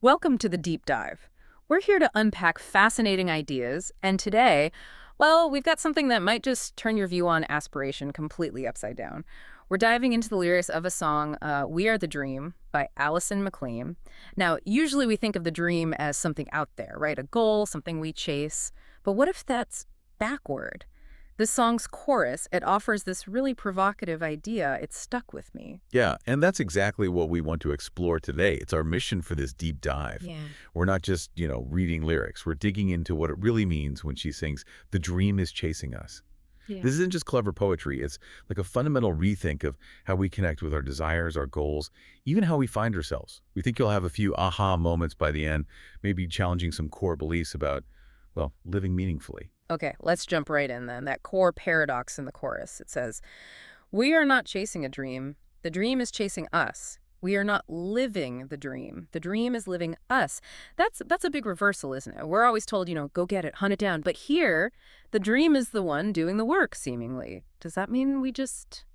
Welcome to the Deep Dive. We're here to unpack fascinating ideas, and today, well, we've got something that might just turn your view on aspiration completely upside down. We're diving into the lyrics of a song, We Are the Dream, by Alison McLean. Now, usually we think of the dream as something out there, right? A goal, something we chase. But what if that's backward? This song's chorus, it offers this really provocative idea. It stuck with me. Yeah, and that's exactly what we want to explore today. It's our mission for this deep dive. Yeah. We're not just, reading lyrics. We're digging into what it really means when she sings, "The dream is chasing us." Yeah. This isn't just clever poetry. It's like a fundamental rethink of how we connect with our desires, our goals, even how we find ourselves. We think you'll have a few aha moments by the end, maybe challenging some core beliefs about, well, living meaningfully. Okay, let's jump right in then. That core paradox in the chorus. It says, we are not chasing a dream. The dream is chasing us. We are not living the dream. The dream is living us. That's a big reversal, isn't it? We're always told, go get it, hunt it down. But here, the dream is the one doing the work, seemingly. Does that mean we just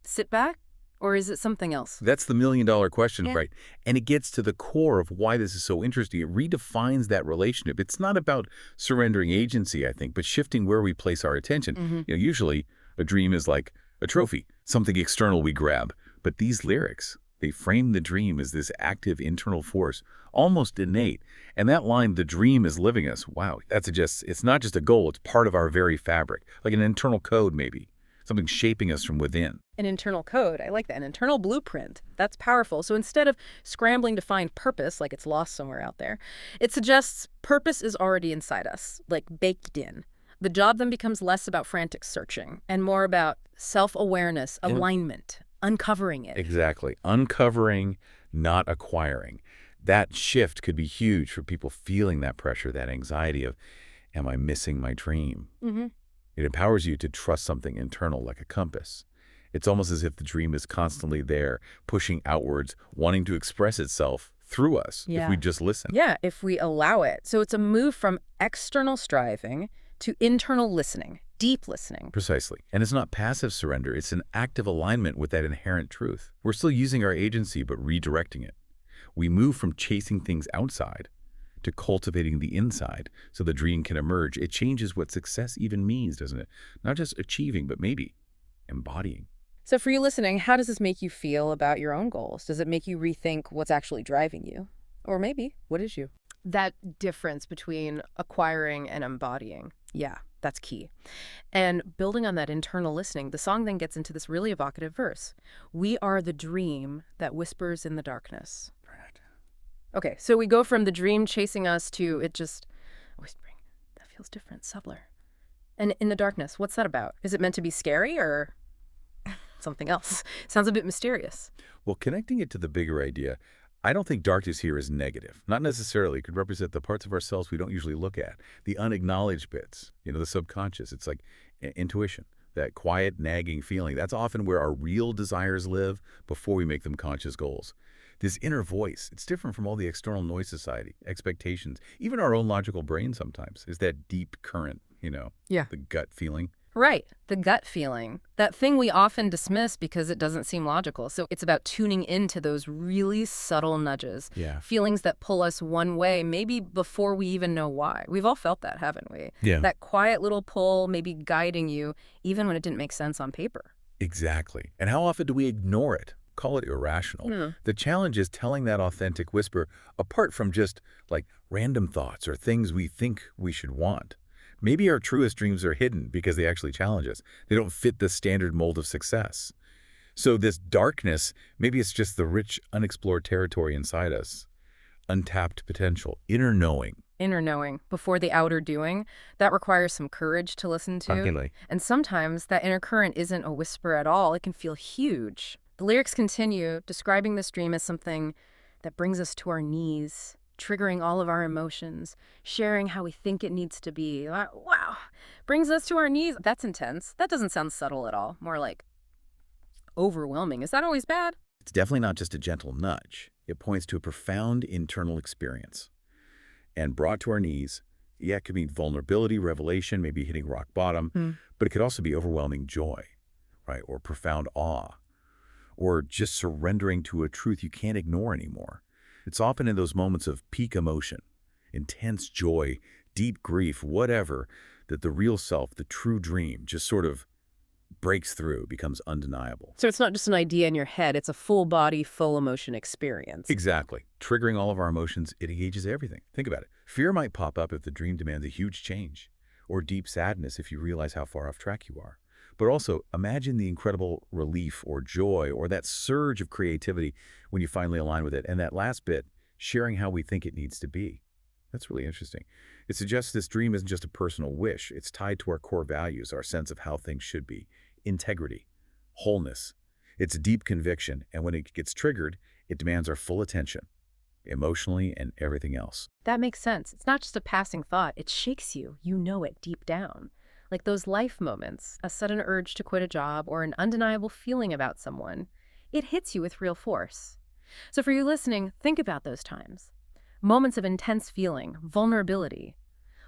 sit back? Or is it something else? That's the million-dollar question, Yeah. right? And it gets to the core of why this is so interesting. It redefines that relationship. It's not about surrendering agency, I think, but shifting where we place our attention. Mm-hmm. Usually a dream is like a trophy, something external we grab. But these lyrics, they frame the dream as this active internal force, almost innate. And that line, "the dream is living us," wow, that suggests it's not just a goal, it's part of our very fabric, like an internal code maybe, something shaping us from within. An internal code. I like that. An internal blueprint. That's powerful. So instead of scrambling to find purpose, like it's lost somewhere out there, it suggests purpose is already inside us, like baked in. The job then becomes less about frantic searching and more about self-awareness, Yeah. alignment, uncovering it. Exactly. Uncovering, not acquiring. That shift could be huge for people feeling that pressure, that anxiety of, am I missing my dream? Mm-hmm. It empowers you to trust something internal like a compass. It's almost as if the dream is constantly there, pushing outwards, wanting to express itself through us if we just listen. Yeah, if we allow it. So it's a move from external striving to internal listening, deep listening. Precisely. And it's not passive surrender. It's an active alignment with that inherent truth. We're still using our agency, but redirecting it. We move from chasing things outside to cultivating the inside so the dream can emerge. It changes what success even means, doesn't it? Not just achieving, but maybe embodying. So for you listening, how does this make you feel about your own goals? Does it make you rethink what's actually driving you? Or maybe, what is you? That difference between acquiring and embodying. Yeah, that's key. And building on that internal listening, the song then gets into this really evocative verse. We are the dream that whispers in the darkness. Okay, so we go from the dream chasing us to it just whispering. That feels different, subtler. And in the darkness, what's that about? Is it meant to be scary or something else? Sounds a bit mysterious. Well, connecting it to the bigger idea, I don't think darkness here is negative. Not necessarily. It could represent the parts of ourselves we don't usually look at, the unacknowledged bits, the subconscious. It's like intuition, that quiet, nagging feeling. That's often where our real desires live before we make them conscious goals. This inner voice, it's different from all the external noise society, expectations, even our own logical brain sometimes, is that deep current, Yeah. the gut feeling. Right, the gut feeling. That thing we often dismiss because it doesn't seem logical. So it's about tuning into those really subtle nudges. Yeah. Feelings that pull us one way, maybe before we even know why. We've all felt that, haven't we? Yeah. That quiet little pull maybe guiding you, even when it didn't make sense on paper. Exactly. And how often do we ignore it? Call it irrational. Hmm. The challenge is telling that authentic whisper apart from just like random thoughts or things we think we should want. Maybe our truest dreams are hidden because they actually challenge us. They don't fit the standard mold of success. So this darkness, maybe it's just the rich, unexplored territory inside us. Untapped potential, inner knowing. Inner knowing before the outer doing, that requires some courage to listen to. Absolutely. And sometimes that inner current isn't a whisper at all. It can feel huge. The lyrics continue describing this dream as something that brings us to our knees, triggering all of our emotions, sharing how we think it needs to be. Wow, brings us to our knees. That's intense. That doesn't sound subtle at all. More like overwhelming. Is that always bad? It's definitely not just a gentle nudge. It points to a profound internal experience. And brought to our knees, yeah, it could mean vulnerability, revelation, maybe hitting rock bottom, but it could also be overwhelming joy, right? Or profound awe, or just surrendering to a truth you can't ignore anymore. It's often in those moments of peak emotion, intense joy, deep grief, whatever, that the real self, the true dream, just sort of breaks through, becomes undeniable. So it's not just an idea in your head, it's a full body, full emotion experience. Exactly. Triggering all of our emotions, it engages everything. Think about it. Fear might pop up if the dream demands a huge change, or deep sadness if you realize how far off track you are. But also, imagine the incredible relief or joy or that surge of creativity when you finally align with it. And that last bit, sharing how we think it needs to be. That's really interesting. It suggests this dream isn't just a personal wish. It's tied to our core values, our sense of how things should be. Integrity, wholeness. It's deep conviction, and when it gets triggered, it demands our full attention, emotionally and everything else. That makes sense. It's not just a passing thought. It shakes you. You know it deep down. Like those life moments, a sudden urge to quit a job or an undeniable feeling about someone. It hits you with real force. So for you listening, think about those times. Moments of intense feeling, vulnerability.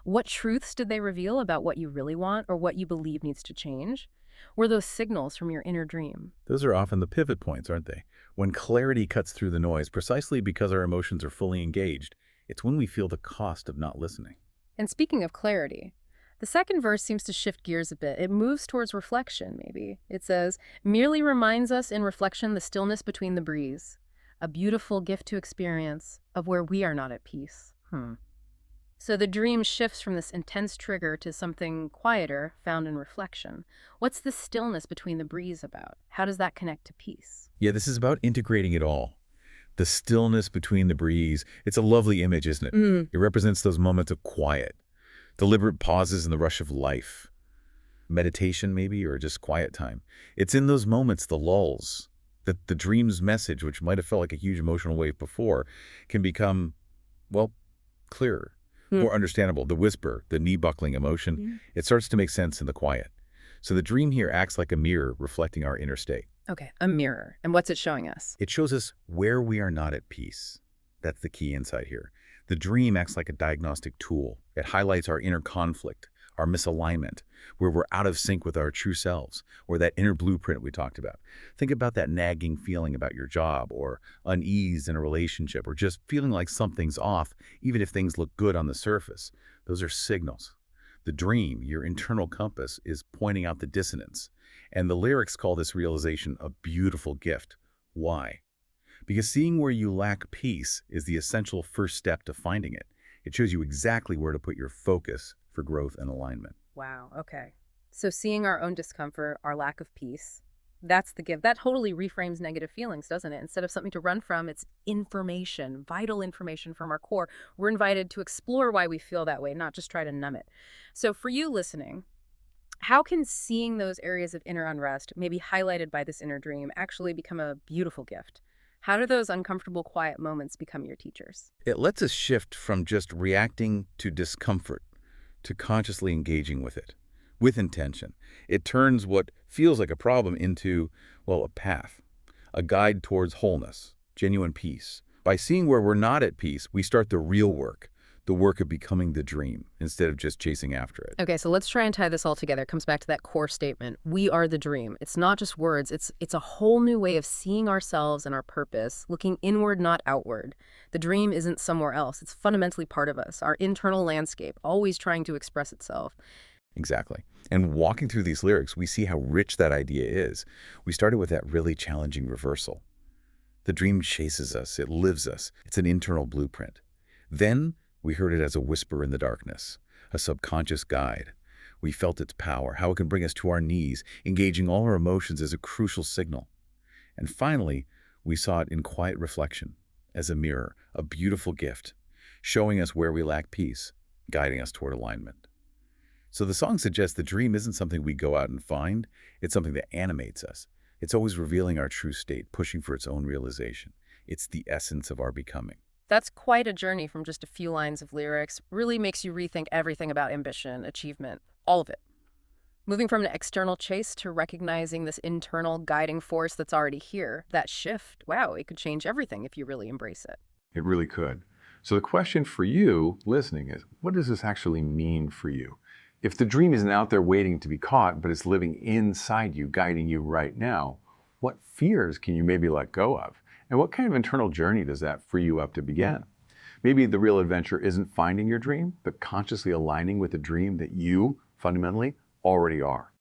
What truths did they reveal about what you really want or what you believe needs to change? Were those signals from your inner dream? Those are often the pivot points, aren't they? When clarity cuts through the noise, precisely because our emotions are fully engaged, it's when we feel the cost of not listening. And speaking of clarity, the second verse seems to shift gears a bit. It moves towards reflection, maybe. It says, merely reminds us in reflection the stillness between the breeze, a beautiful gift to experience of where we are not at peace. So the dream shifts from this intense trigger to something quieter, found in reflection. What's the stillness between the breeze about? How does that connect to peace? Yeah, this is about integrating it all. The stillness between the breeze. It's a lovely image, isn't it? It represents those moments of quiet, deliberate pauses in the rush of life. Meditation, maybe, or just quiet time. It's in those moments, the lulls, that the dream's message, which might have felt like a huge emotional wave before, can become, well, clearer. More understandable. The whisper, the knee-buckling emotion, it starts to make sense in the quiet. So the dream here acts like a mirror reflecting our inner state. Okay, a mirror. And what's it showing us? It shows us where we are not at peace. That's the key insight here. The dream acts like a diagnostic tool. It highlights our inner conflict, our misalignment, where we're out of sync with our true selves, or that inner blueprint we talked about. Think about that nagging feeling about your job, or unease in a relationship, or just feeling like something's off, even if things look good on the surface. Those are signals. The dream, your internal compass, is pointing out the dissonance. And the lyrics call this realization a beautiful gift. Why? Because seeing where you lack peace is the essential first step to finding it. It shows you exactly where to put your focus for growth and alignment. Wow, okay. So seeing our own discomfort, our lack of peace, that's the gift. That totally reframes negative feelings, doesn't it? Instead of something to run from, it's information, vital information from our core. We're invited to explore why we feel that way, not just try to numb it. So for you listening, how can seeing those areas of inner unrest, maybe highlighted by this inner dream, actually become a beautiful gift? How do those uncomfortable, quiet moments become your teachers? It lets us shift from just reacting to discomfort to consciously engaging with it, with intention. It turns what feels like a problem into, well, a path, a guide towards wholeness, genuine peace. By seeing where we're not at peace, we start the real work, the work of becoming the dream, instead of just chasing after it. Okay, so let's try and tie this all together. It comes back to that core statement. We are the dream. It's not just words. It's a whole new way of seeing ourselves and our purpose, looking inward, not outward. The dream isn't somewhere else. It's fundamentally part of us, our internal landscape, always trying to express itself. Exactly. And walking through these lyrics, we see how rich that idea is. We started with that really challenging reversal. The dream chases us. It lives us. It's an internal blueprint. Then we heard it as a whisper in the darkness, a subconscious guide. We felt its power, how it can bring us to our knees, engaging all our emotions as a crucial signal. And finally, we saw it in quiet reflection, as a mirror, a beautiful gift, showing us where we lack peace, guiding us toward alignment. So the song suggests the dream isn't something we go out and find, it's something that animates us. It's always revealing our true state, pushing for its own realization. It's the essence of our becoming. That's quite a journey from just a few lines of lyrics. Really makes you rethink everything about ambition, achievement, all of it. Moving from an external chase to recognizing this internal guiding force that's already here. That shift, wow, it could change everything if you really embrace it. It really could. So the question for you listening is, what does this actually mean for you? If the dream isn't out there waiting to be caught, but it's living inside you, guiding you right now, what fears can you maybe let go of? And what kind of internal journey does that free you up to begin? Maybe the real adventure isn't finding your dream, but consciously aligning with the dream that you, fundamentally, already are.